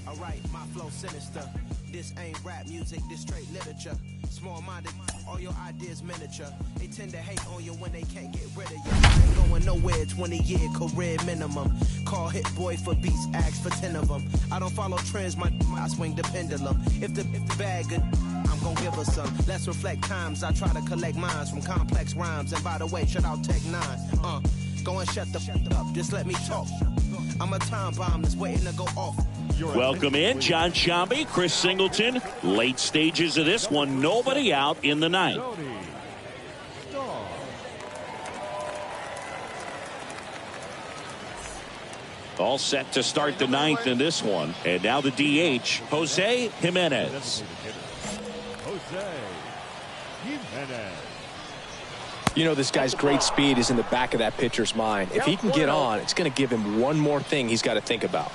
Alright, my flow sinister. This ain't rap music, this straight literature. Small-minded, all your ideas miniature. They tend to hate on you when they can't get rid of you. I ain't going nowhere, 20-year career minimum. Call Hit Boy for beats, ask for 10 of them. I don't follow trends, I swing the pendulum. If the bag good, I'm gon' give her some. Let's reflect times, I try to collect minds from complex rhymes. And by the way, shout out Tech 9. Go and shut the up, just let me talk. I'm a time bomb that's waiting to go off. Welcome in, Jon Sciambi, Chris Singleton. Late stages of this one, nobody out in the ninth. All set to start the ninth in this one. And now the DH, Jose Jimenez. You know, this guy's great speed is in the back of that pitcher's mind. If he can get on, it's going to give him one more thing he's got to think about.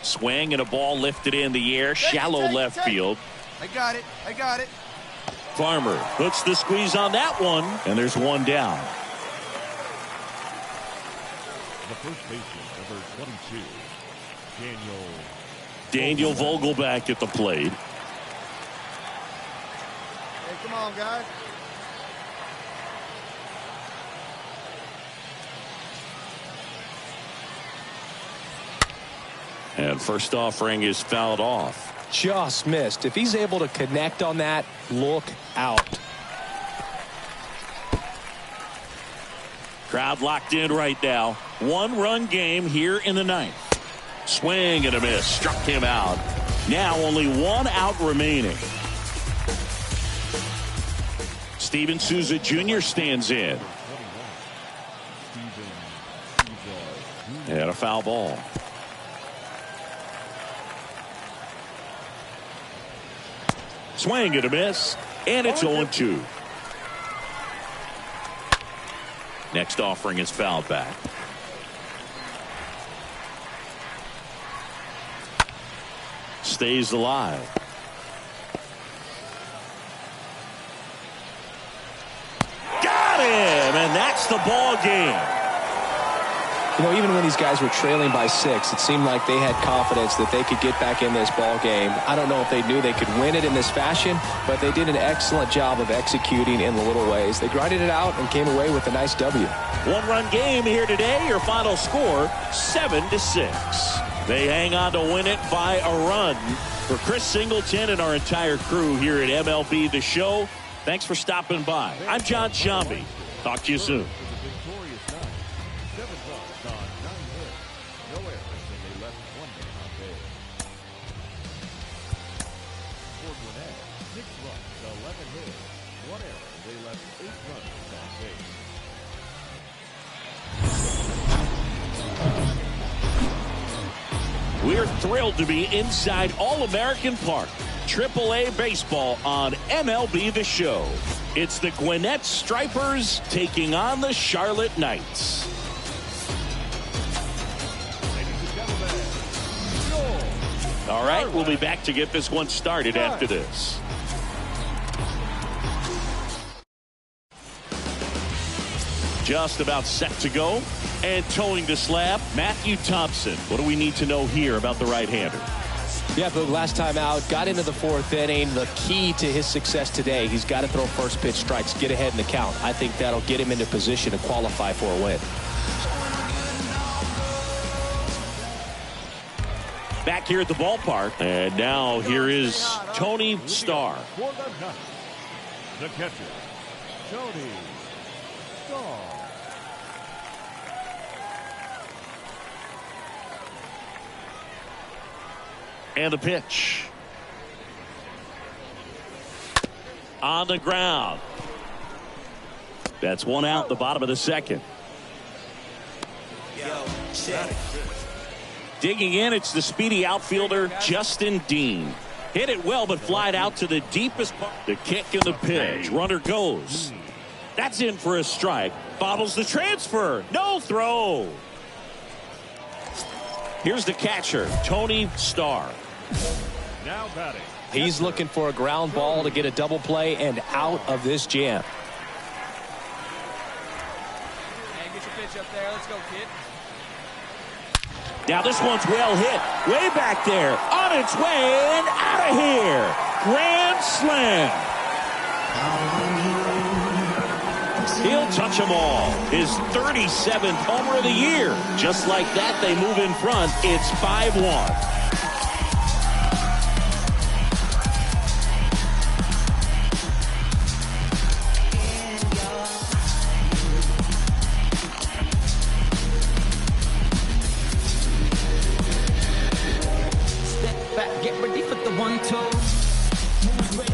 Swing and a ball lifted in the air, shallow left field. I got it. Farmer puts the squeeze on that one, and there's one down. The first baseman, number 22, Daniel Vogelbach at the plate. Hey, come on, guys. And first offering is fouled off. Just missed. If he's able to connect on that, look out. Crowd locked in right now. One-run game here in the ninth. Swing and a miss. Struck him out. Now only one out remaining. Steven Souza Jr. stands in. And a foul ball. Swing and a miss. And it's 0-2. Next offering is fouled back. Stays alive. Got him, and that's the ball game. You know, even when these guys were trailing by 6, it seemed like they had confidence that they could get back in this ball game. I don't know if they knew they could win it in this fashion, but they did an excellent job of executing in the little ways. They grinded it out and came away with a nice W. One-run game here today. Your final score, 7-6. They hang on to win it by a run. For Chris Singleton and our entire crew here at MLB The Show, thanks for stopping by. I'm Jon Sciambi. Talk to you soon. We're thrilled to be inside All-American Park. AAA baseball on MLB The Show. It's the Gwinnett Stripers taking on the Charlotte Knights. All right, we'll be back to get this one started after this. Just about set to go. And towing the slab, Matthew Thompson. What do we need to know here about the right-hander? Yeah, but last time out, got into the 4th inning. The key to his success today, he's got to throw first pitch strikes, get ahead in the count. I think that'll get him into position to qualify for a win. Back here at the ballpark. And now here is Tony Starr. The catcher, Tony Starr. And the pitch. On the ground. That's one out, the bottom of the second. Digging in, it's the speedy outfielder, Justin Dean. Hit it well, but flied out to the deepest part. The kick and the pitch. Runner goes. That's in for a strike. Bobbles the transfer. No throw. Here's the catcher, Tony Starr. Now batting. He's looking for a ground ball to get a double play and out of this jam. Hey, get your pitch up there. Let's go, kid. Now this one's well hit. Way back there. On its way and out of here. Grand slam. He'll touch them all. His 37th homer of the year. Just like that, they move in front. It's 5-1.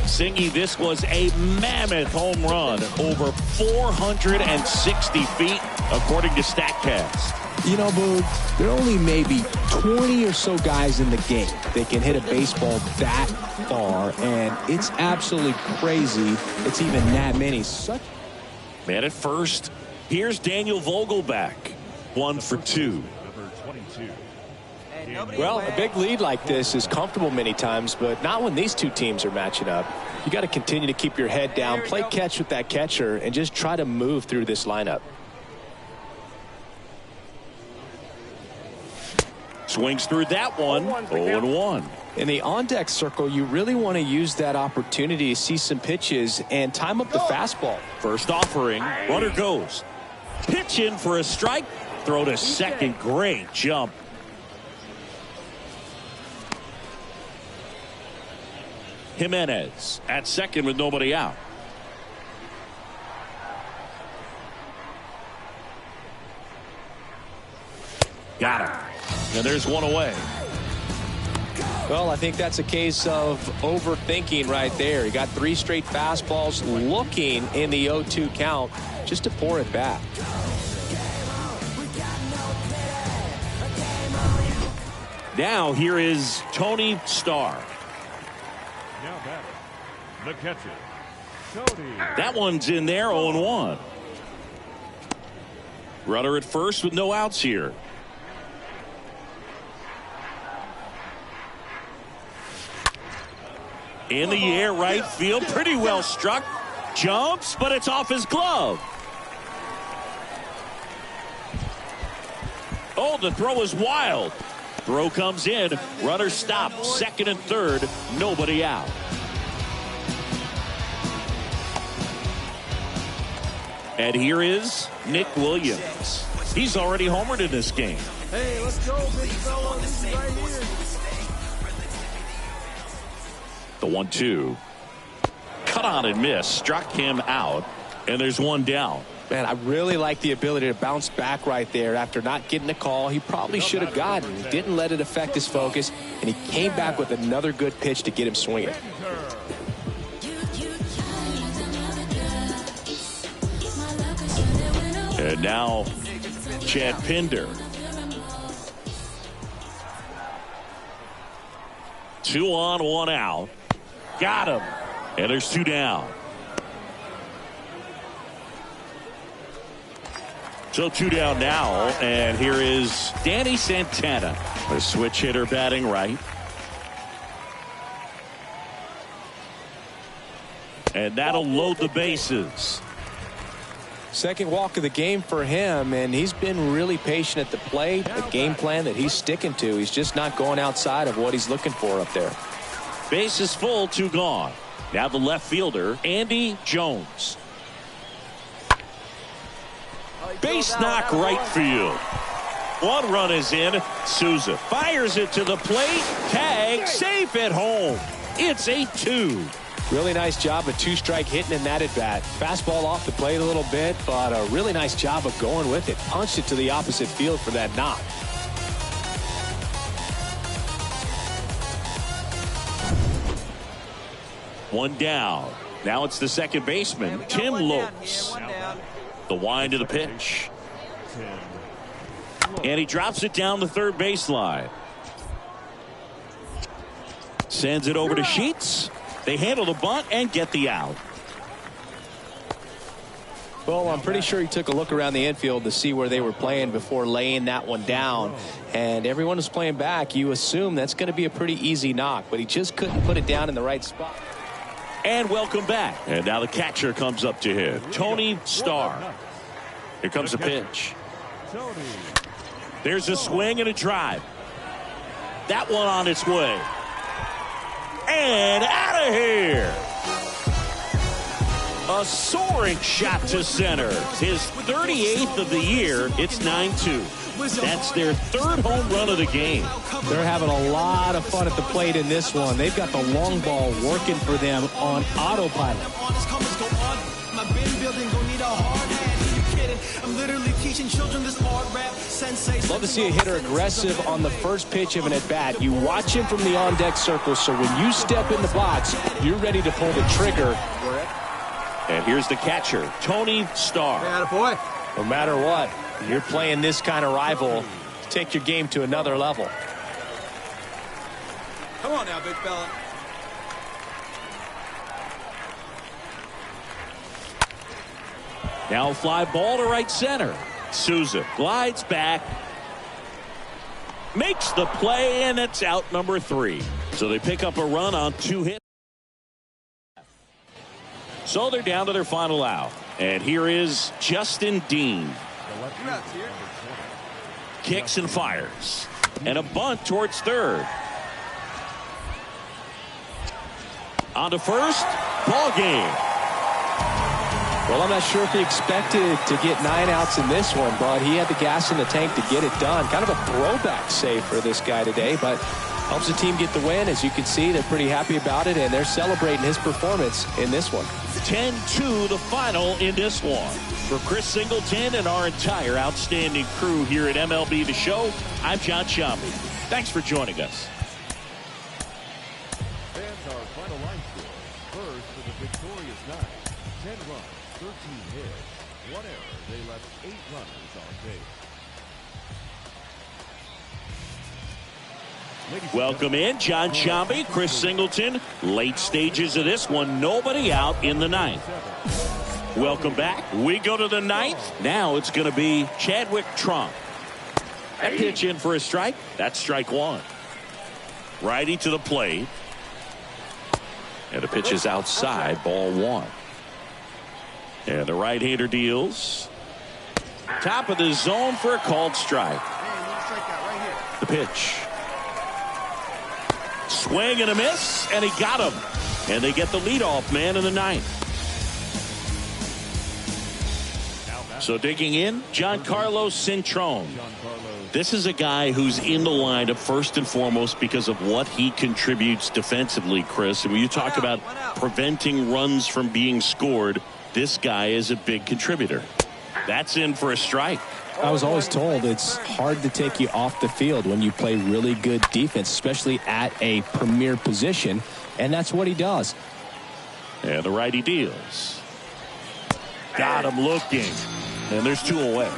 Singy, this was a mammoth home run, over 460 feet, according to StatCast. You know, Boog, there are only maybe 20 or so guys in the game that can hit a baseball that far, and it's absolutely crazy it's even that many. Man at first, here's Daniel Vogelbach, 1 for 2. Number 22. Well, a big lead like this is comfortable many times, but not when these two teams are matching up. You got to continue to keep your head down, play catch with that catcher, and just try to move through this lineup. Swings through that one, 0-1. In the on-deck circle, you really want to use that opportunity to see some pitches and time up the fastball. First offering, runner goes. Pitch in for a strike, throw to second, great jump. Jimenez at second with nobody out. Got him. And there's one away. Well, I think that's a case of overthinking right there. He got 3 straight fastballs looking in the 0-2 count just to pour it back. Now here is Tony Starr. Now batting, the catcher, Tony. That one's in there, 0-1. Runner at first with no outs here. In the air, right field, pretty well struck. Jumps, but it's off his glove. Oh, the throw is wild. Throw comes in. Runner stopped. Second and third. Nobody out. And here is Nick Williams. He's already homered in this game. Hey, let's go, big fella. This is right here. The 1-2. Cut on and miss. Struck him out. And there's one down. Man, I really like the ability to bounce back right there after not getting a call he probably should have gotten. He didn't let it affect his focus, and he came back with another good pitch to get him swinging. And now Chad Pinder. 2 on, 1 out. Got him. And there's 2 down. So 2 down now, and here is Danny Santana, a switch hitter batting right. And that'll load the bases. Second walk of the game for him, and he's been really patient at the plate. The game plan that he's sticking to, he's just not going outside of what he's looking for up there. Bases full, 2 gone. Now the left fielder, Andy Jones. Base knock right field. 1 run is in. Souza fires it to the plate. Tag safe at home. It's 8-2. Really nice job of 2-strike hitting in that at bat. Fastball off the plate a little bit, but a really nice job of going with it. Punched it to the opposite field for that knock. One down. Now it's the second baseman, Tim Lopes. The wind of the pitch. And he drops it down the third baseline. Sends it over to Sheets. They handle the bunt and get the out. Well, I'm pretty sure he took a look around the infield to see where they were playing before laying that one down. And everyone was playing back. You assume that's going to be a pretty easy knock, but he just couldn't put it down in the right spot. And welcome back. And now the catcher comes up to him, Tony Starr. Here comes the pitch. There's a swing and a drive. That one on its way. And out of here. A soaring shot to center. His 38th of the year. It's 9-2. That's their third home run of the game. They're having a lot of fun at the plate in this one. They've got the long ball working for them on autopilot. Love to see a hitter aggressive on the first pitch of an at-bat. You watch him from the on-deck circle, so when you step in the box, you're ready to pull the trigger. And here's the catcher, Tony Starr. Boy. No matter what, you're playing this kind of rival, take your game to another level. Come on now, big fella. Now a fly ball to right center. Souza glides back, makes the play, and it's out number 3. So they pick up a run on 2 hits. So they're down to their final out. And here is Justin Dean. Kicks and fires. And a bunt towards third. On to first. Ball game. Well, I'm not sure if he expected to get 9 outs in this one, but he had the gas in the tank to get it done. Kind of a throwback save for this guy today, but helps the team get the win. As you can see, they're pretty happy about it, and they're celebrating his performance in this one. 10-2 the final in this one. For Chris Singleton and our entire outstanding crew here at MLB The Show, I'm John Sciambi. Thanks for joining us. And our final line score. First for the victorious Knights. 10 runs, 13 hits, 1 error. They left 8 runners on base. Welcome in, John Sciambi, Chris Singleton. Late stages of this one, nobody out in the 9th. Welcome back. We go to the 9th. Now it's going to be Chadwick Trump. That pitch in for a strike. That's strike 1. Righty to the plate. And the pitch is outside, ball 1. And the right-hander deals. Top of the zone for a called strike. The pitch. Swing and a miss, and he got him. And they get the leadoff man in the 9th. So digging in, Giancarlo Cintrone. This is a guy who's in the lineup first and foremost because of what he contributes defensively, Chris. And when you talk about preventing runs from being scored, this guy is a big contributor. That's in for a strike. I was always told it's hard to take you off the field when you play really good defense, especially at a premier position, and that's what he does. And the righty deals. Got him looking. And there's 2 away.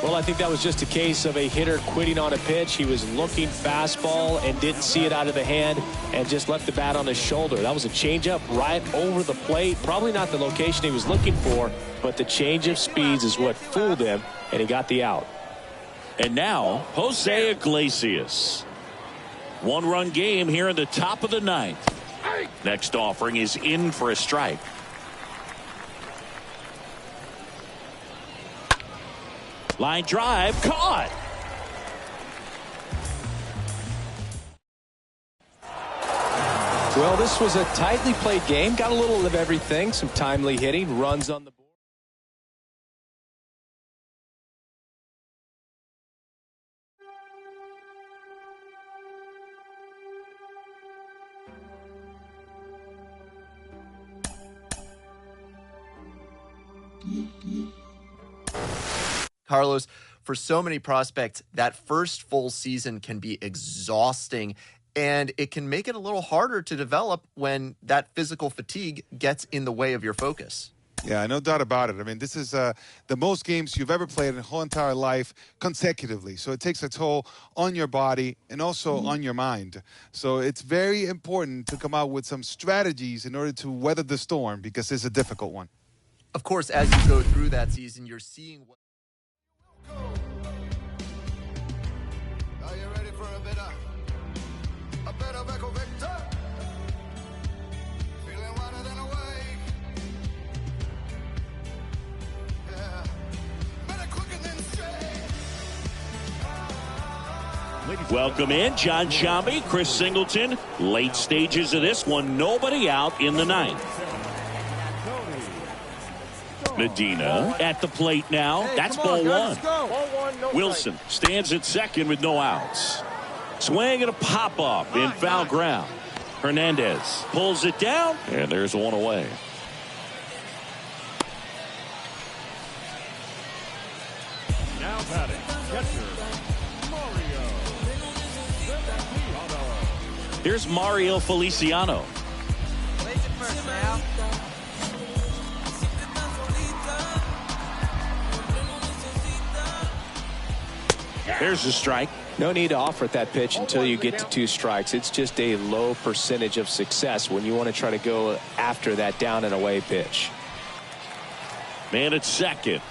Well, I think that was just a case of a hitter quitting on a pitch. He was looking fastball and didn't see it out of the hand and just left the bat on his shoulder. That was a changeup right over the plate. Probably not the location he was looking for, but the change of speeds is what fooled him, and he got the out. And now, Jose Iglesias. 1-run game here in the top of the 9th. Next offering is in for a strike. Line drive, caught. Well, this was a tightly played game. Got a little of everything. Some timely hitting, runs on the board. Carlos, for so many prospects, that first full season can be exhausting, and it can make it a little harder to develop when that physical fatigue gets in the way of your focus. Yeah, no doubt about it. I mean, this is the most games you've ever played in your whole entire life consecutively. So it takes a toll on your body and also on your mind. So it's very important to come out with some strategies in order to weather the storm, because it's a difficult one. Of course, as you go through that season, you're seeing what... Are you ready for a bit of Echo Victor? Feeling wider than awake. Yeah. Better quicker than straight. Welcome in, John Shambi, Chris Singleton. Late stages of this one, nobody out in the ninth. Medina at the plate now. That's ball one. Wilson stands at second with no outs. Swing and a pop-up in foul ground. Hernandez pulls it down, and there's one away. Now batting, catcher, Mario Feliciano. Here's Mario Feliciano. There's the strike. No need to offer at that pitch until you get to 2 strikes. It's just a low percentage of success when you want to try to go after that down and away pitch. Man at second.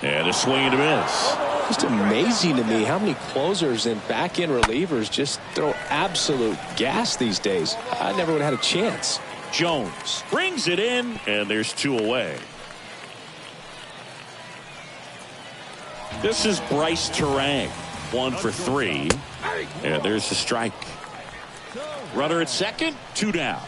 And a swing and a miss. Just amazing to me how many closers and back-end relievers just throw absolute gas these days. I never would have had a chance. Jones brings it in, and there's 2 away. This is Bryce Terang. 1 for 3. And there's the strike. Runner at second, 2 down.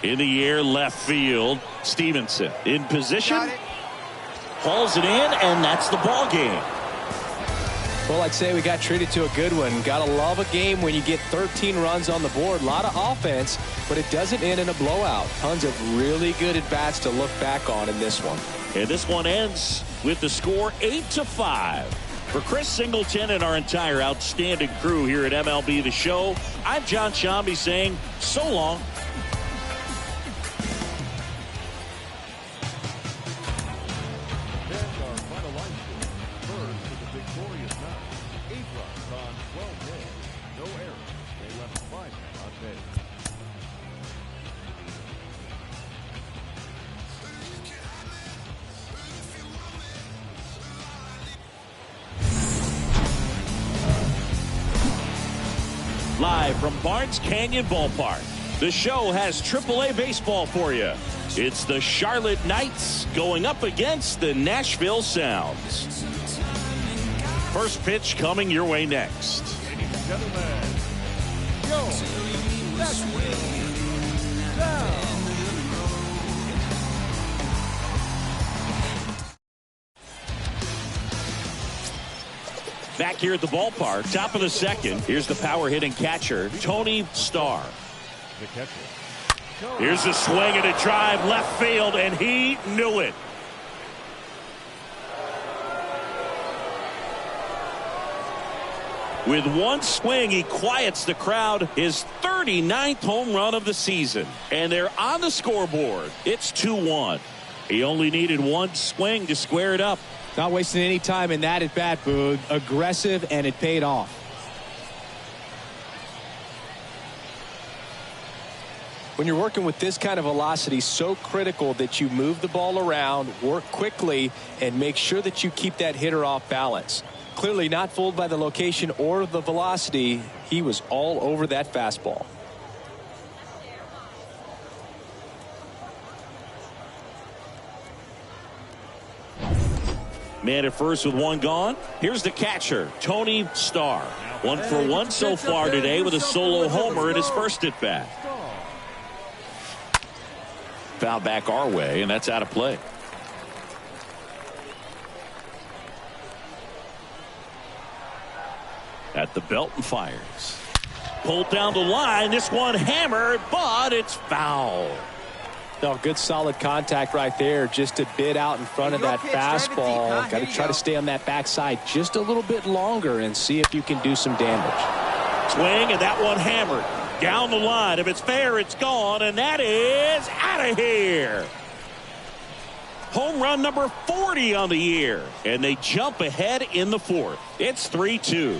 In the air, left field. Stevenson in position. Hauls it in, and that's the ball game. Well, I'd say we got treated to a good one. Gotta love a game when you get 13 runs on the board. A lot of offense, but it doesn't end in a blowout. Tons of really good at-bats to look back on in this one. And this one ends with the score 8-5. For Chris Singleton and our entire outstanding crew here at MLB The Show, I'm John Shambi saying so long. Live from Barnes Canyon Ballpark, the show has AAA baseball for you. It's the Charlotte Knights going up against the Nashville Sounds. First pitch coming your way next. Ladies and gentlemen, yo, Nashville Sounds. Back here at the ballpark, top of the second. Here's the power hitting catcher, Tony Starr. The catcher. Here's a swing and a drive left field, and he knew it. With one swing, he quiets the crowd. His 39th home run of the season. And they're on the scoreboard. It's 2-1. He only needed one swing to square it up. Not wasting any time in that at-bat, Boog. Aggressive, and it paid off. When you're working with this kind of velocity, so critical that you move the ball around, work quickly, and make sure that you keep that hitter off balance. Clearly not fooled by the location or the velocity. He was all over that fastball. Man at first with one gone. Here's the catcher, Tony Starr. 1 for 1 so far today with a solo homer in his first at bat. Foul back our way, and that's out of play. At the belt and fires. Pulled down the line. This one hammered, but it's foul. No, good solid contact right there, just a bit out in front of that fastball. Got to try to stay on that backside just a little bit longer and see if you can do some damage. Swing, and that one hammered down the line. If it's fair, it's gone, and that is out of here. Home run number 40 on the year, and they jump ahead in the 4th. It's 3-2.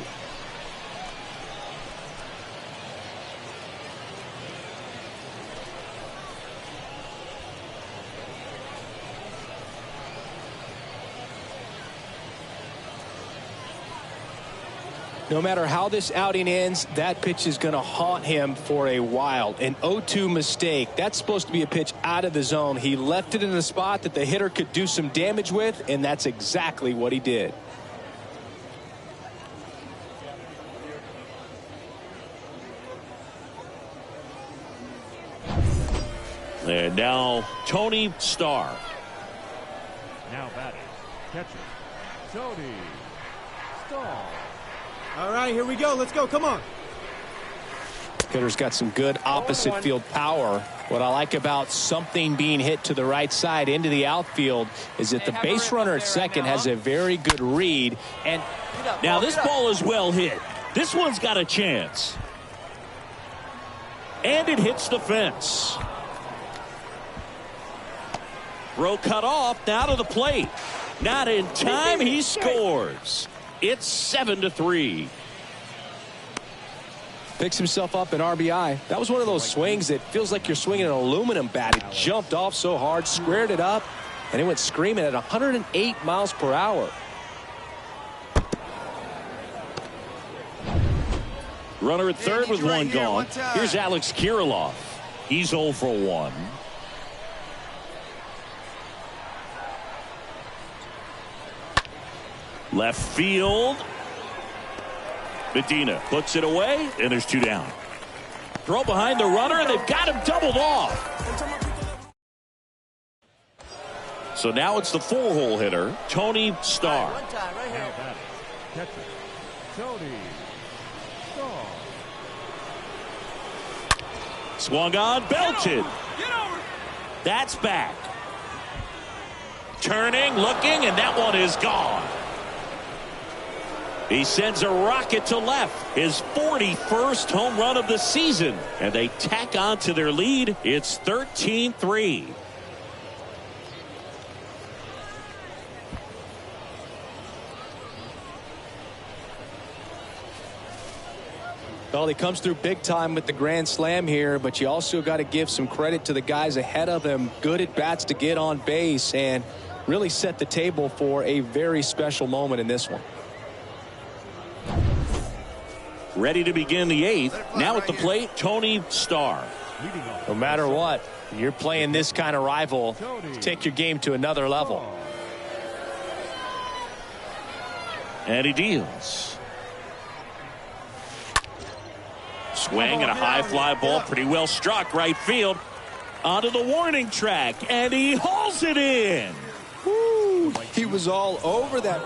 No matter how this outing ends, that pitch is going to haunt him for a while. An 0-2 mistake. That's supposed to be a pitch out of the zone. He left it in a spot that the hitter could do some damage with, and that's exactly what he did. And now Tony Starr. Now batting, catcher, Tony Starr. All right, here we go. Let's go. Come on. Hitter's got some good opposite field power. What I like about something being hit to the right side into the outfield is that the base runner at second has a very good read. And now this ball is well hit. This one's got a chance. And it hits the fence. Throw cut off, now to the plate. Not in time, he scores. It's 7-3. Picks himself up an RBI. That was one of those swings that feels like you're swinging an aluminum bat. It jumped off so hard, squared it up, and it went screaming at 108 miles per hour. Runner at third with one gone. Here's Alex Kirilloff. He's 0 for 1. Left field. Medina puts it away, and there's 2 down. Throw behind the runner, and they've got him doubled off. So now it's the 4-hole hitter, Tony Starr. Now batting, catcher, Tony Starr. Swung on, belted. That's back. Turning, looking, and that one is gone. He sends a rocket to left. His 41st home run of the season. And they tack on to their lead. It's 13-3. Well, he comes through big time with the grand slam here, but you also got to give some credit to the guys ahead of him. Good at bats to get on base and really set the table for a very special moment in this one. Ready to begin the 8th. Now at the plate, Tony Starr. No matter what, you're playing this kind of rival. Take your game to another level. And he deals. Swing and a high fly ball, pretty well struck right field. Onto the warning track, and he hauls it in. Woo, he was all over that.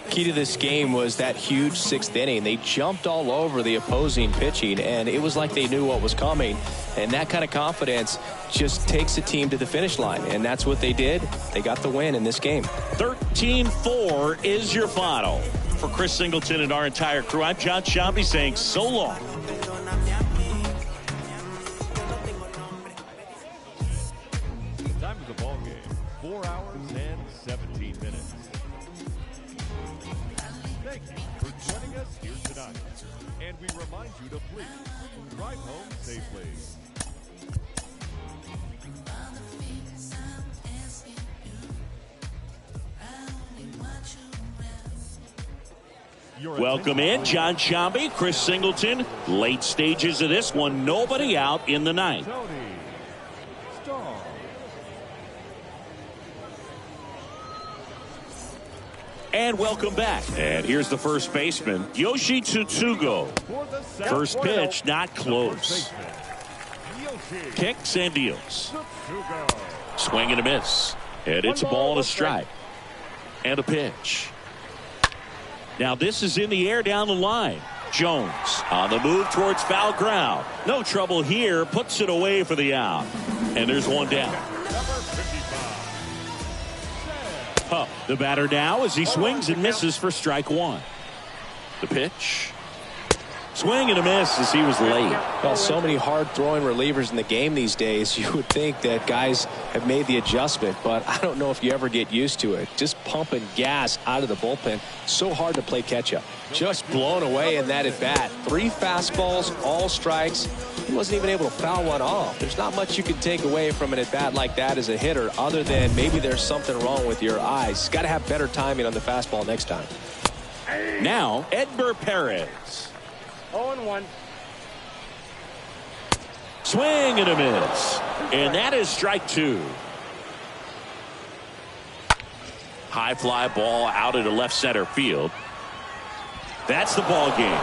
Key to this game was that huge 6th inning. They jumped all over the opposing pitching, and it was like they knew what was coming. And that kind of confidence just takes a team to the finish line, and that's what they did. They got the win in this game. 13-4 is your final. For Chris Singleton and our entire crew, I'm John Sciambi saying so long. Time of the ball game, 4 hours and 17 minutes. Thank you for joining us here tonight. And we remind you to please drive home safely. Welcome in, John Sciambi, Chris Singleton. Late stages of this one, nobody out in the 9th. Tony Starr. And welcome back. And here's the first baseman, Yoshi Tsutsugo. First pitch, not close. Kicks and deals. Swing and a miss. And it's a ball and a strike. And a pitch. Now this is in the air down the line. Jones on the move towards foul ground. No trouble here. Puts it away for the out. And there's one down. The batter now as he swings and misses for strike 1. The pitch. Swing and a miss as he was late. Well, so many hard-throwing relievers in the game these days, you would think that guys have made the adjustment, but I don't know if you ever get used to it. Just pumping gas out of the bullpen, so hard to play catch-up. Just blown away in that at-bat. 3 fastballs, all strikes. He wasn't even able to foul one off. There's not much you can take away from an at-bat like that as a hitter other than maybe there's something wrong with your eyes. Got to have better timing on the fastball next time. Now, Edgar Perez. 0-1. Swing and a miss. And that is strike 2. High fly ball out into left center field. That's the ball game.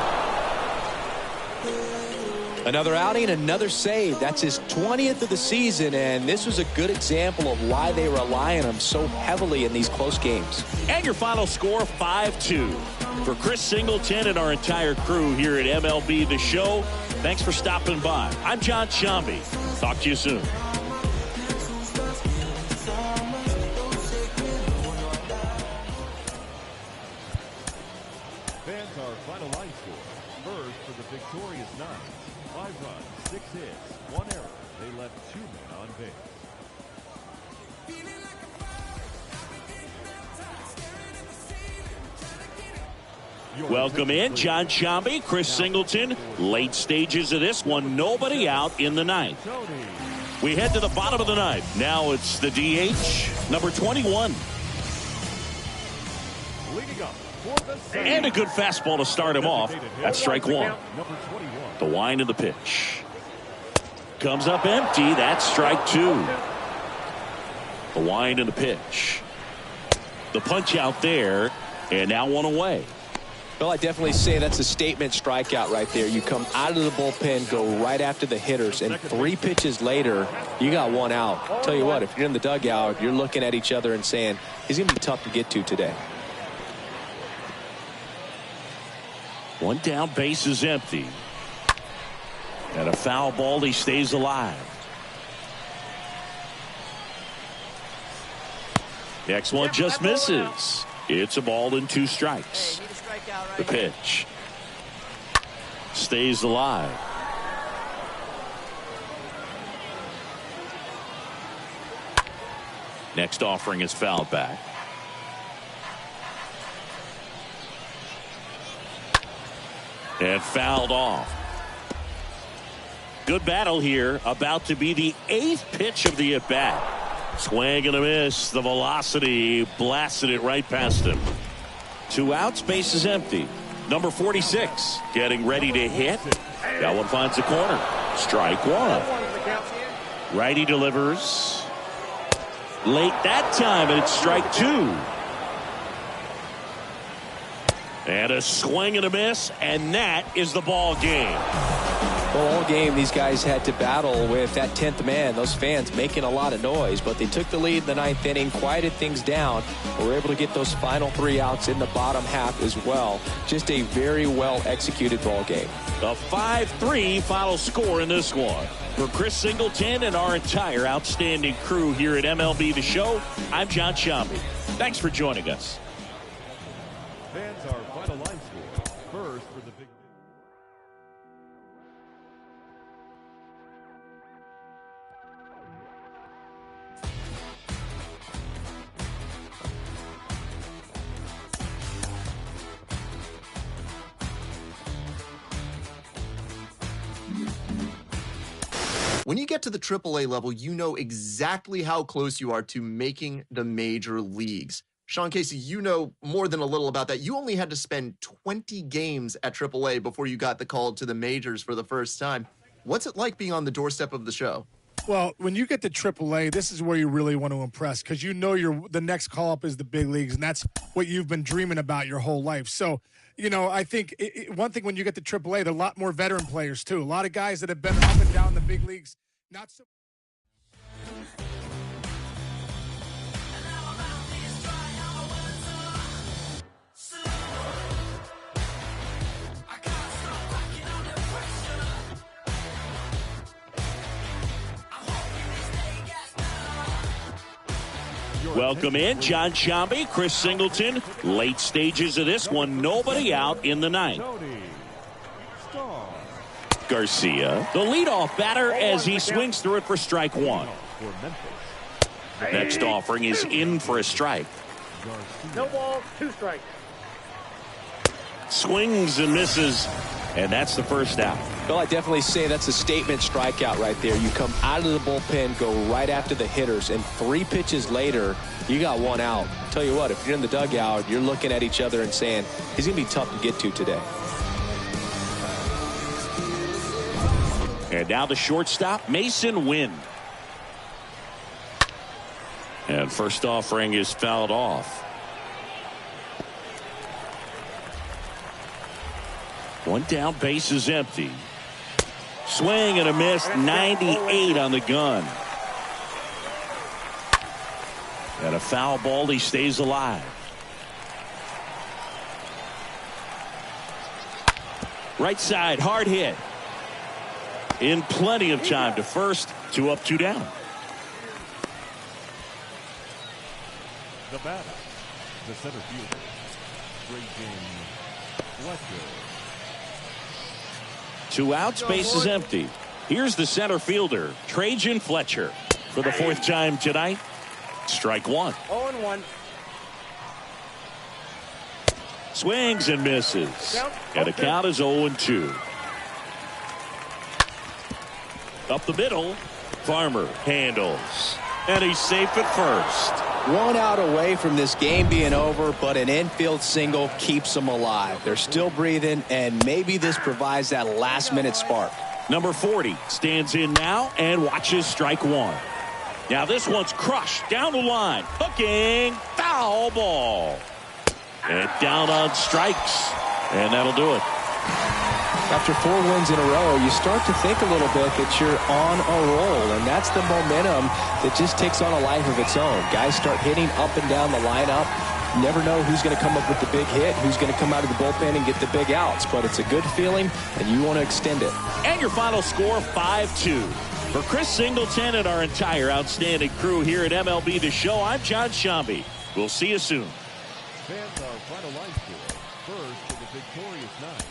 Another outing, another save. That's his 20th of the season, and this was a good example of why they rely on him so heavily in these close games. And your final score, 5-2. For Chris Singleton and our entire crew here at MLB The Show, thanks for stopping by. I'm John Shambi. Talk to you soon. Fans, our final line score. First for the victorious Nines. 5 runs, 6 hits, 1 error. They left 2 men on base. Welcome in, John Shambi, Chris Singleton. Late stages of this one, nobody out in the ninth. We head to the bottom of the ninth. Now it's the DH, number 21. Leading up for the And a good fastball to start him off. That's strike 1. number 21. The wind of the pitch. Comes up empty. That's strike 2. The wind and the pitch. The punch out there. And now 1 away. Well, I definitely say that's a statement strikeout right there. You come out of the bullpen, go right after the hitters, and 3 pitches later, you got 1 out. I'll tell you what, if you're in the dugout, you're looking at each other and saying, he's going to be tough to get to today. 1 down, base is empty. And a foul ball, he stays alive. Next one just misses. It's a ball and 2 strikes. The pitch stays alive. Next offering is fouled back. And fouled off. Good battle here. About to be the 8th pitch of the at-bat. Swing and a miss. The velocity blasted it right past him. 2 outs, base is empty. Number 46 getting ready to hit. That one finds the corner. Strike 1. Righty delivers. Late that time, and it's strike 2. And a swing and a miss, and that is the ball game. Well, all game, these guys had to battle with that 10th man. Those fans making a lot of noise, but they took the lead in the 9th inning, quieted things down, and were able to get those final 3 outs in the bottom half as well. Just a very well-executed ball game. A 5-3 final score in this one. For Chris Singleton and our entire outstanding crew here at MLB The Show, I'm John Shambi. Thanks for joining us. Fans, our final line score. First for the big. When you get to the AAA level, you know exactly how close you are to making the major leagues. Sean Casey, you know more than a little about that. You only had to spend 20 games at AAA before you got the call to the majors for the first time. What's it like being on the doorstep of the show? Well, when you get to AAA, this is where you really want to impress because you know the next call up is the big leagues, and that's what you've been dreaming about your whole life. So, you know, I think one thing when you get to AAA, there are a lot more veteran players too. A lot of guys that have been up and down the big leagues, not so. Welcome in, John Shambi, Chris Singleton. Late stages of this one, nobody out in the 9th. Garcia, the leadoff batter as he swings through it for strike 1. Next offering is in for a strike. No ball, 2 strikes. Swings and misses. And that's the first out. Well, I definitely say that's a statement strikeout right there. You come out of the bullpen, go right after the hitters, and 3 pitches later, you got 1 out. Tell you what, if you're in the dugout, you're looking at each other and saying, he's going to be tough to get to today. And now the shortstop, Mason Wynn. And first offering is fouled off. 1 down, base is empty. Swing and a miss, 98 on the gun. And a foul ball, he stays alive. Right side, hard hit. In plenty of time to first. 2 up, 2 down. The batter, the center fielder, Trajan Fletcher. 2 outs, base is empty. Here's the center fielder, Trajan Fletcher. For the 4th time tonight, strike 1. 0-1. Swings and misses. And the count is 0-2. Up the middle, Farmer handles. And he's safe at first. 1 out away from this game being over, but an infield single keeps them alive. They're still breathing, and maybe this provides that last-minute spark. Number 40 stands in now and watches strike 1. Now this one's crushed down the line. Hooking, foul ball. And down on strikes. And that'll do it. After 4 wins in a row, you start to think a little bit that you're on a roll, and that's the momentum that just takes on a life of its own. Guys start hitting up and down the lineup. You never know who's going to come up with the big hit, who's going to come out of the bullpen and get the big outs, but it's a good feeling, and you want to extend it. And your final score, 5-2. For Chris Singleton and our entire outstanding crew here at MLB The Show, I'm John Shambi. We'll see you soon. Fans, our final line score. First for the victorious Nine.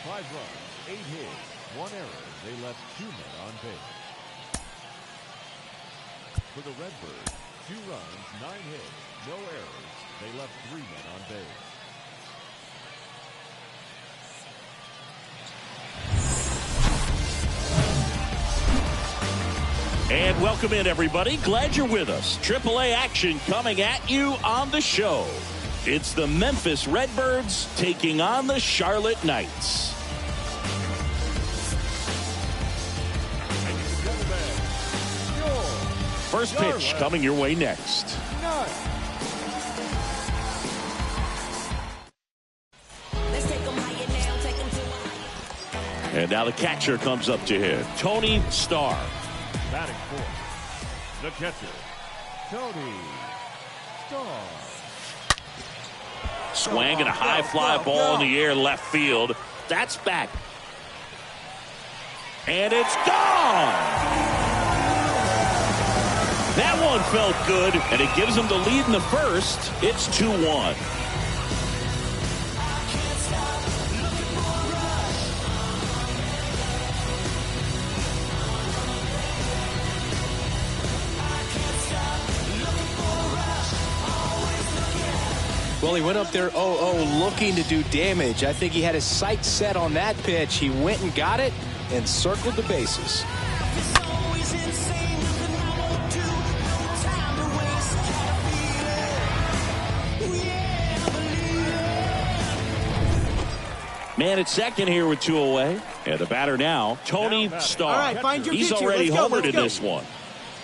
5 runs, 8 hits, 1 error. They left 2 men on base. For the Redbirds, 2 runs, 9 hits, no errors. They left 3 men on base. And welcome in, everybody. Glad you're with us. AAA action coming at you on the show. It's the Memphis Redbirds taking on the Charlotte Knights. First pitch coming your way next. And now the catcher comes up to hit. Tony Starr. Batting fourth, the catcher, Tony Starr. Swing and a high fly ball in the air left field. That's back. And it's gone. That one felt good, and it gives them the lead in the first. It's 2-1. Well, he went up there 0-0 looking to do damage. I think he had his sights set on that pitch. He went and got it and circled the bases. Man at second here with 2 away. And the batter now, Tony Starr. All right, find your He's pitcher. already Let's go, homered let's in go. this one.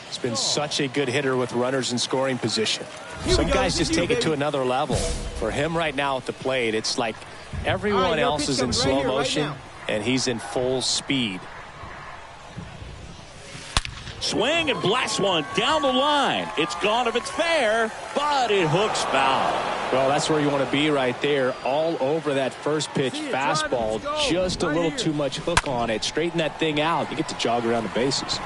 He's been such a good hitter with runners in scoring position. Here Some we go. guys This just is you, take it to baby. another level. For him right now at the plate, it's like All everyone right, your else pitch is in comes right slow here, right motion, now. and he's in full speed. Swing and blast one down the line. It's gone if it's fair, but it hooks foul. Well, that's where you want to be right there, all over that first pitch See it, fastball. John, let's go. Just a Right little here. too much hook on it. Straighten that thing out. You get to jog around the bases.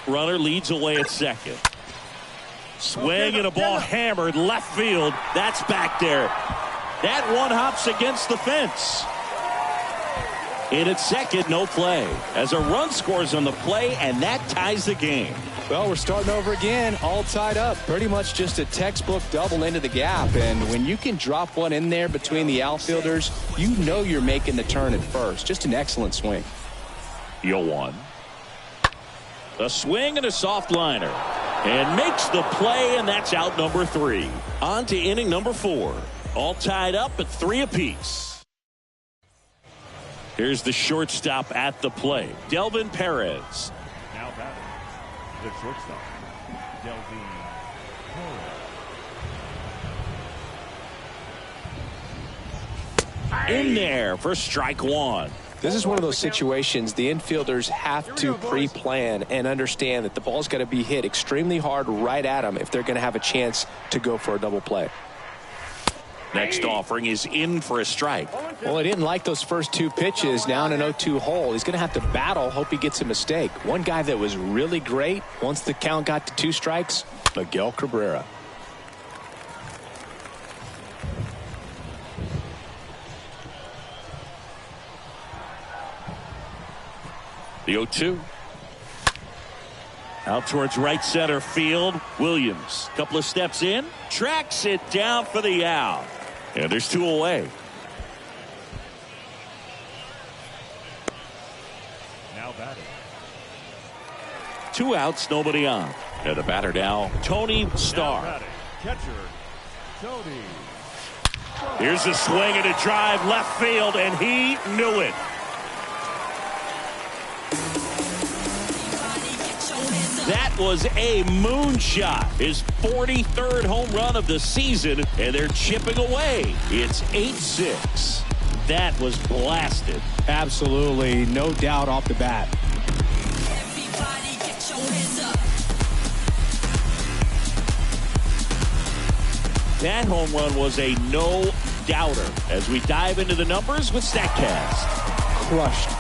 Runner leads away at second. Swing and a ball hammered left field. That's back there. That one hops against the fence. In its second, no play. As a run scores on the play, and that ties the game. Well, we're starting over again, all tied up. Pretty much just a textbook double into the gap. And when you can drop one in there between the outfielders, you know you're making the turn at first. Just an excellent swing. 0-1. A swing and a soft liner. And makes the play, and that's out number 3. On to inning number 4. All tied up at 3 apiece. Here's the shortstop at the plate, Delvin Perez. Now batting, the shortstop, Delvin Perez. In there for strike 1. This is one of those situations the infielders have to pre-plan and understand that the ball's got to be hit extremely hard right at them if they're going to have a chance to go for a double play. Next offering is in for a strike. Well, he didn't like those first 2 pitches. Now in an 0-2 hole, he's going to have to battle, hope he gets a mistake. One guy that was really great once the count got to 2 strikes, Miguel Cabrera. The 0-2. Out towards right center field. Williams, couple of steps in, tracks it down for the out. And there's 2 away. Now batting. 2 outs, nobody on. And the batter now, Tony Starr. Now batting, catcher, Tony. Here's a swing and a drive left field, and he knew it. That was a moonshot. His 43rd home run of the season, and they're chipping away. It's 8-6. That was blasted. Absolutely, no doubt off the bat. Everybody get your hands up. That home run was a no-doubter. As we dive into the numbers with StatCast. Crushed.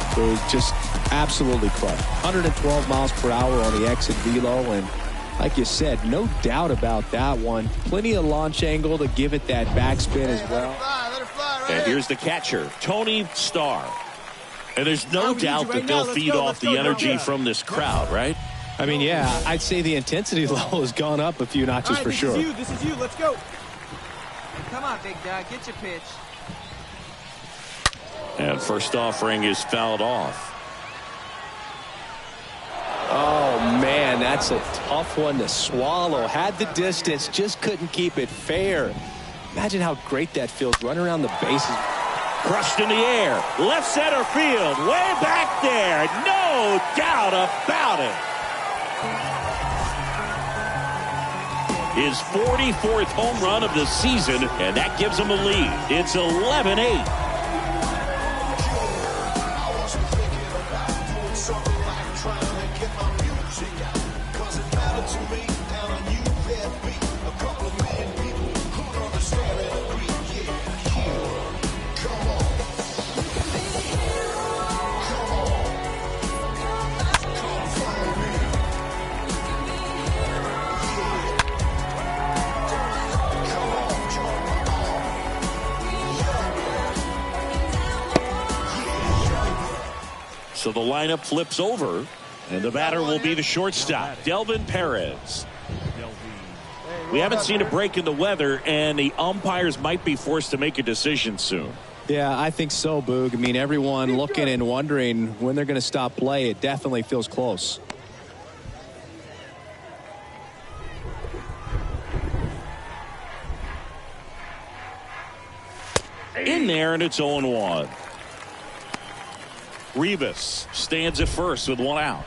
Just absolutely crushed. 112 miles per hour on the exit velo, and like you said, no doubt about that one. Plenty of launch angle to give it that backspin as well. Let it fly right And here. here's the catcher, Tony Starr. And there's no doubt that they'll feed off the energy from this crowd, right? I mean, yeah, I'd say the intensity level has gone up a few notches for sure. This is you. Let's go. Come on, big dog. Get your pitch. And first offering is fouled off. Oh, man, that's a tough one to swallow. Had the distance, just couldn't keep it fair. Imagine how great that feels, running around the bases. Crushed in the air, left center field, way back there. No doubt about it. His 44th home run of the season, and that gives him a lead. It's 11-8. So the lineup flips over, and the batter will be the shortstop, Delvin Perez. We haven't seen a break in the weather, and the umpires might be forced to make a decision soon. Yeah, I think so, Boog. I mean, everyone looking and wondering when they're going to stop play. It definitely feels close. In there, and it's 0-1. Rivas stands at first with 1 out.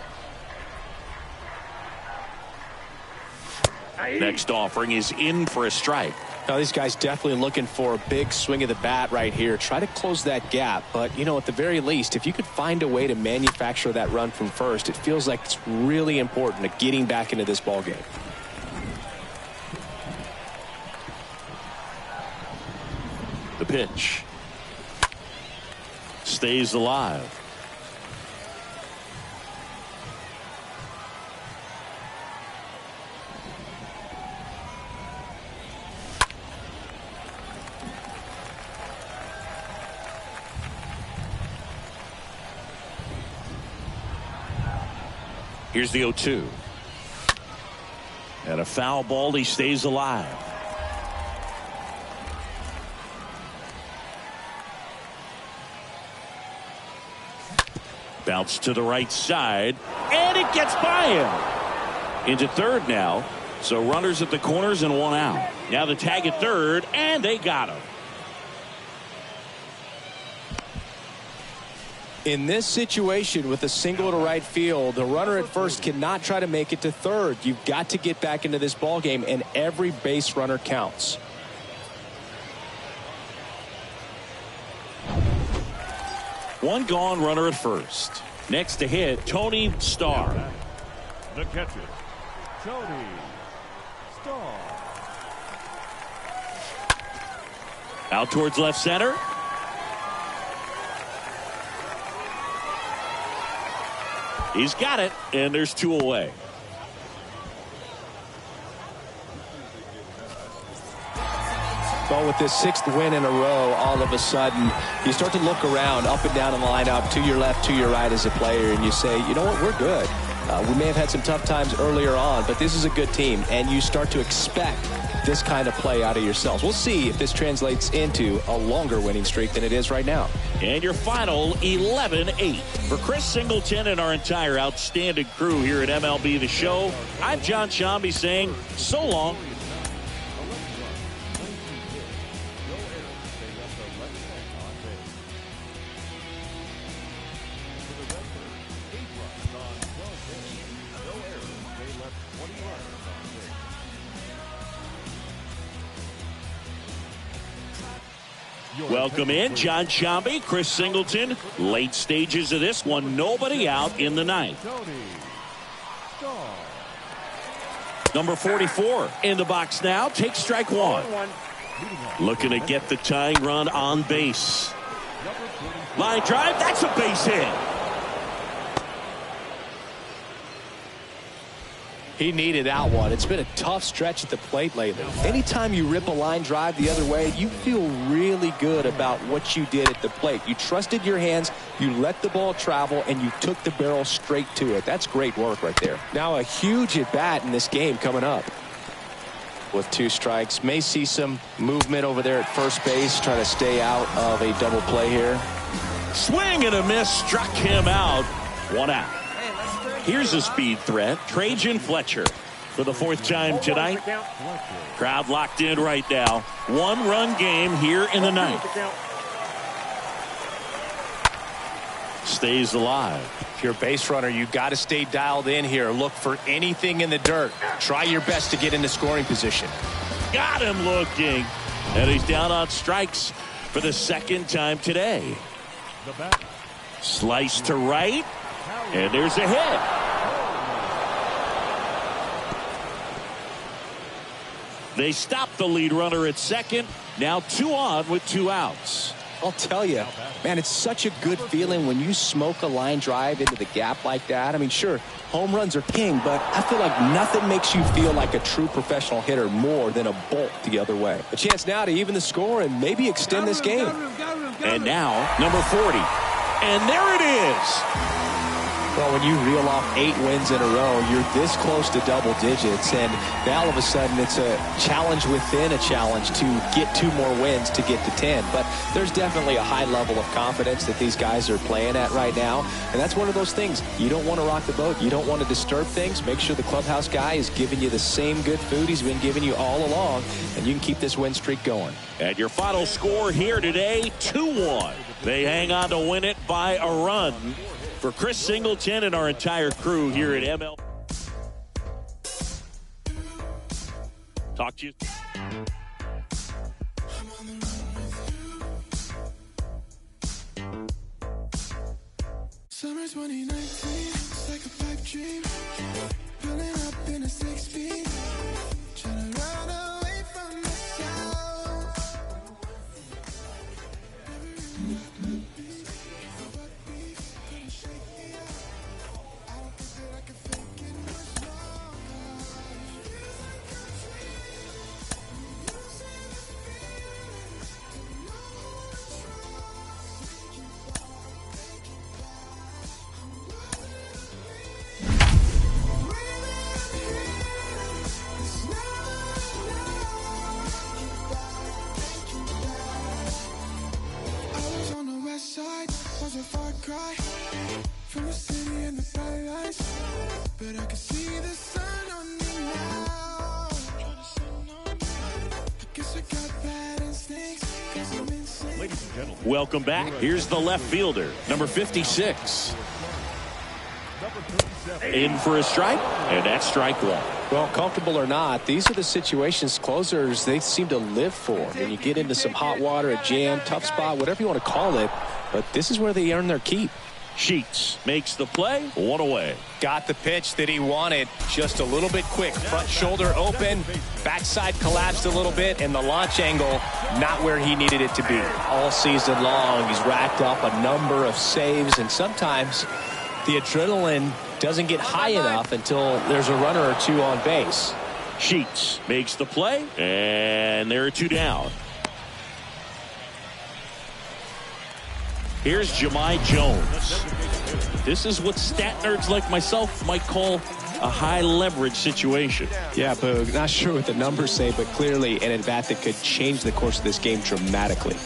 Next offering is in for a strike. Now, these guys definitely looking for a big swing of the bat right here. Try to close that gap. But, you know, at the very least, if you could find a way to manufacture that run from first, it feels like it's really important to getting back into this ball game. The pitch stays alive. Here's the 0-2. And a foul ball. He stays alive. Bounce to the right side, and it gets by him. Into third now. So runners at the corners and one out. Now the tag at third, and they got him. In this situation with a single to right field, the runner at first cannot try to make it to third. You've got to get back into this ball game, and every base runner counts. One gone, runner at first. Next to hit, Tony Starr. The catcher, Tony Starr. Out towards left center. He's got it, and there's two away. Well, with this 6th win in a row, all of a sudden, you start to look around up and down the lineup, to your left, to your right as a player, and you say, you know what, we're good. We may have had some tough times earlier on, but this is a good team, and you start to expect this kind of play out of yourselves. We'll see if this translates into a longer winning streak than it is right now. And your final 11-8. For Chris Singleton and our entire outstanding crew here at MLB The Show, I'm John Shambi saying so long. Welcome in, John Shambi, Chris Singleton. Late stages of this one, nobody out in the ninth. Number 44 in the box now, takes strike one. Looking to get the tying run on base. Line drive, that's a base hit. He needed that one. It's been a tough stretch at the plate lately. Anytime you rip a line drive the other way, you feel really good about what you did at the plate. You trusted your hands, you let the ball travel, and you took the barrel straight to it. That's great work right there. Now a huge at-bat in this game coming up. With 2 strikes, may see some movement over there at first base, trying to stay out of a double play here. Swing and a miss, struck him out. 1 out. Here's a speed threat, Trajan Fletcher, for the 4th time tonight. Crowd locked in right now. 1-run game here in the 9th. Stays alive. If you're a base runner, you got to stay dialed in here. Look for anything in the dirt. Try your best to get into scoring position. Got him looking. And he's down on strikes for the 2nd time today. Slice to right. And there's a hit. They stop the lead runner at second. Now 2 on with 2 outs. I'll tell you, man, it's such a good feeling when you smoke a line drive into the gap like that. I mean, sure, home runs are king, but I feel like nothing makes you feel like a true professional hitter more than a bolt the other way. A chance now to even the score and maybe extend this game. And now, number 40. And there it is. Well, when you reel off 8 wins in a row, you're this close to double digits, and now all of a sudden it's a challenge within a challenge to get 2 more wins to get to 10. But there's definitely a high level of confidence that these guys are playing at right now, and that's one of those things. You don't want to rock the boat. You don't want to disturb things. Make sure the clubhouse guy is giving you the same good food he's been giving you all along, and you can keep this win streak going. And your final score here today, 2-1. They hang on to win it by a run. For Chris Singleton and our entire crew here at ML. Talk to you. Summer 2019, it's like a pipe dream. Pulling up in a 6-speed. Trying to run away from the sound. was a far cry from the city and the paradise, but I can see the sun on me now. I guess I got bad instincts 'cause I'm insane. Ladies and gentlemen, Welcome back. Here's the left fielder, number 56. number 37. In for a strike, and that's strike one. Well, comfortable or not, these are the situations closers they seem to live for. When you get into some hot water, a jam, tough spot, whatever you want to call it, but this is where they earn their keep. Sheets makes the play, one away. Got the pitch that he wanted, just a little bit quick. Front shoulder open, backside collapsed a little bit, and the launch angle not where he needed it to be. All season long, he's racked up a number of saves, and sometimes the adrenaline doesn't get high enough until there's a runner or two on base. Sheets makes the play, and there are two down. Here's Jahmai Jones. This is what stat nerds like myself might call a high leverage situation. Yeah, Boog, not sure what the numbers say, but clearly an at-bat that could change the course of this game dramatically.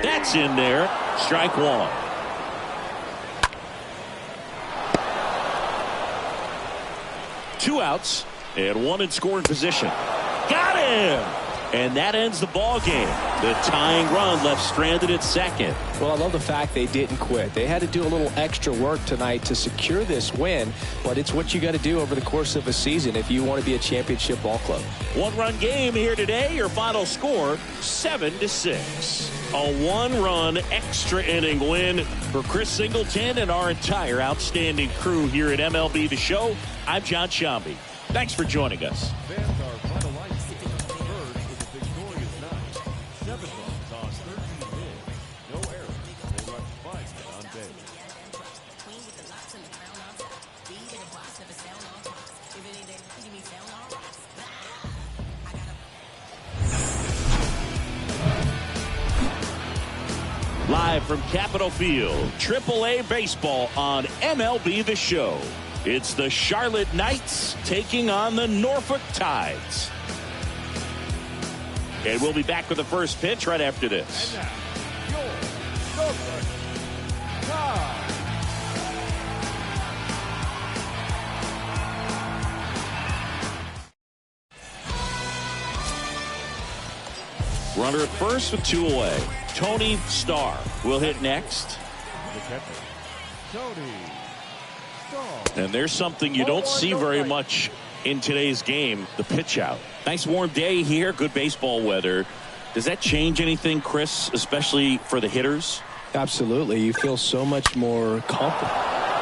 That's in there. Strike one. Two outs and one in scoring position. Got him! And that ends the ball game. The tying run left stranded at second. Well, I love the fact they didn't quit. They had to do a little extra work tonight to secure this win, but it's what you got to do over the course of a season if you want to be a championship ball club. One-run game here today. Your final score, 7-6. A one-run extra inning win for Chris Singleton and our entire outstanding crew here at MLB The Show. I'm John Sciambi. Thanks for joining us. Fans are finalized. Birds with a victorious night. 7 runs on 13 hits. No errors. They left 5 men on base. Live from Capitol Field, AAA baseball on MLB The Show. It's the Charlotte Knights taking on the Norfolk Tides. And we'll be back with the first pitch right after this. And now, your Norfolk Tides. Runner at first with 2 away. Tony Starr will hit next. The catcher, Tony Starr. And there's something you don't see very much in today's game, the pitch out. Nice warm day here, good baseball weather. Does that change anything, Chris, especially for the hitters? Absolutely. You feel so much more confident.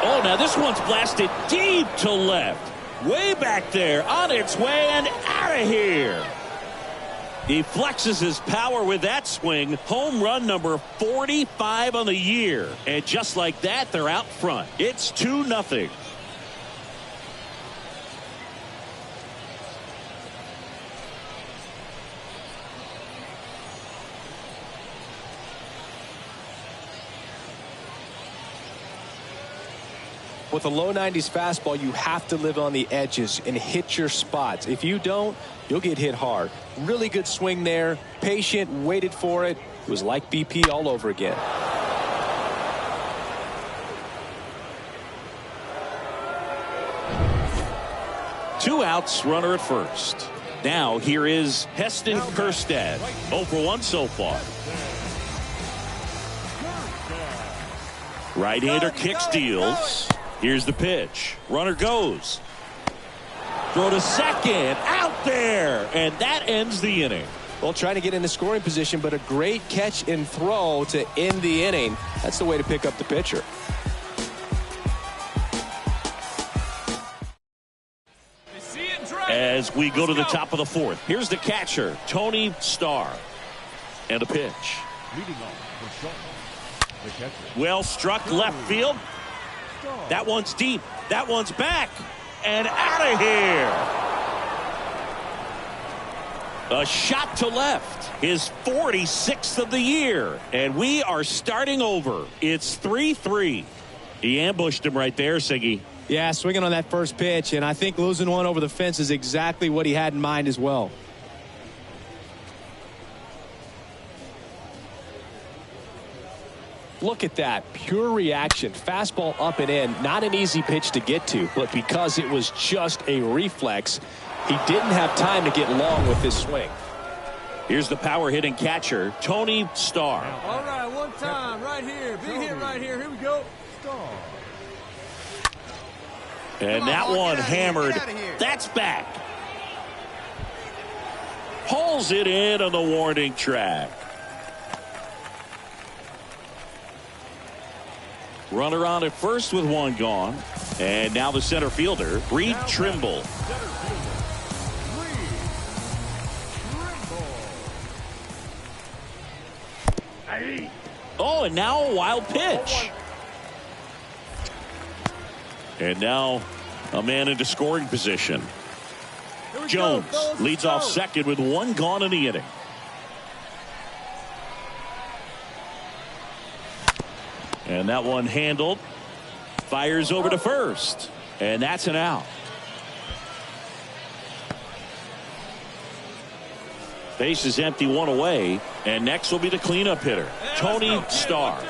Oh, now this one's blasted deep to left. Way back there, on its way and out of here. He flexes his power with that swing. Home run number 45 on the year. And just like that, they're out front. It's 2-0. With a low 90s fastball, you have to live on the edges and hit your spots. If you don't, you'll get hit hard. Really good swing there. Patient, waited for it. It was like BP all over again. Two outs, runner at first. Now here is Heston Kjerstad. 0 for 1 so far. Right-hander kick steals. Here's the pitch. Runner goes. Throw to second. Out there. And that ends the inning. Well, trying to get into scoring position, but a great catch and throw to end the inning. That's the way to pick up the pitcher. As we go to the top of the fourth. Here's the catcher, Tony Starr. And a pitch. Leading off for Charlotte, the catcher. Well struck left field. That one's deep. That one's back. And out of here. A shot to left. His 46th of the year. And we are starting over. It's 3-3. He ambushed him right there, Siggy. Yeah, swinging on that first pitch, and I think losing one over the fence is exactly what he had in mind as well. Look at that. Pure reaction. Fastball up and in. Not an easy pitch to get to, but because it was just a reflex, he didn't have time to get long with this swing. Here's the power hitting catcher, Tony Starr. All right, one time, right here. Big hit right here. Here we go. And that one hammered. That's back. Hauls it in on the warning track. Runner on at first with one gone. And now the center fielder, Reed Trimble. Oh, and now a wild pitch. And now a man into scoring position. Jones leads off second with one gone in the inning. And that one handled. Fires over to first. And that's an out. Base is empty, one away. And next will be the cleanup hitter, Tony Starr.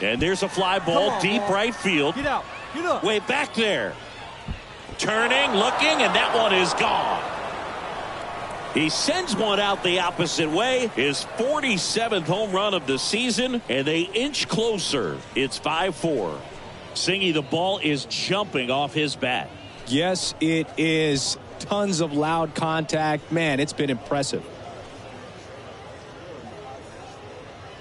And there's a fly ball deep right field. Get out. Get up. Way back there. Turning, looking, and that one is gone. He sends one out the opposite way. His 47th home run of the season, and they inch closer. It's 5-4. Singy, the ball is jumping off his bat. Yes, it is. Tons of loud contact. Man, it's been impressive.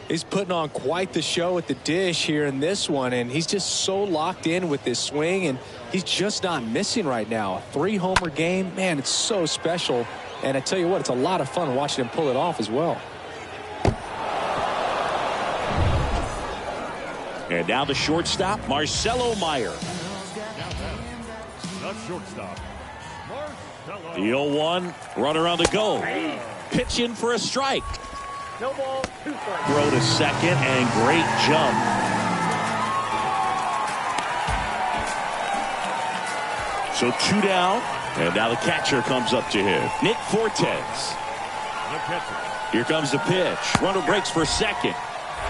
He's putting on quite the show at the dish here in this one, and he's just so locked in with this swing, and he's just not missing right now. A 3-homer game, man, it's so special. And I tell you what, it's a lot of fun watching him pull it off as well. And now the shortstop, Marcelo Meyer. The shortstop, Marcelo. The 0-1, runner on the go. Pitch in for a strike. No ball, 2 strikes. Throw to second, and great jump. So 2 down, and now the catcher comes up to him, Nick Fortes. The catcher. Here comes the pitch. Runner breaks for second.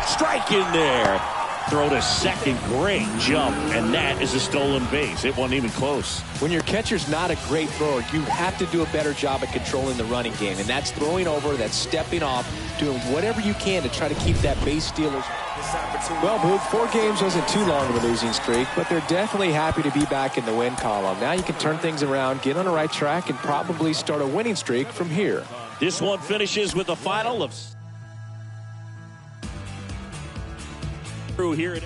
Strike in there. Throw to second, great jump, and that is a stolen base. It wasn't even close. When your catcher's not a great thrower, you have to do a better job at controlling the running game, and that's throwing over, that's stepping off, doing whatever you can to try to keep that base stealer. Well, Boog, 4 games wasn't too long of a losing streak, but they're definitely happy to be back in the win column. Now you can turn things around, get on the right track, and probably start a winning streak from here. This one finishes with a final of... Through here at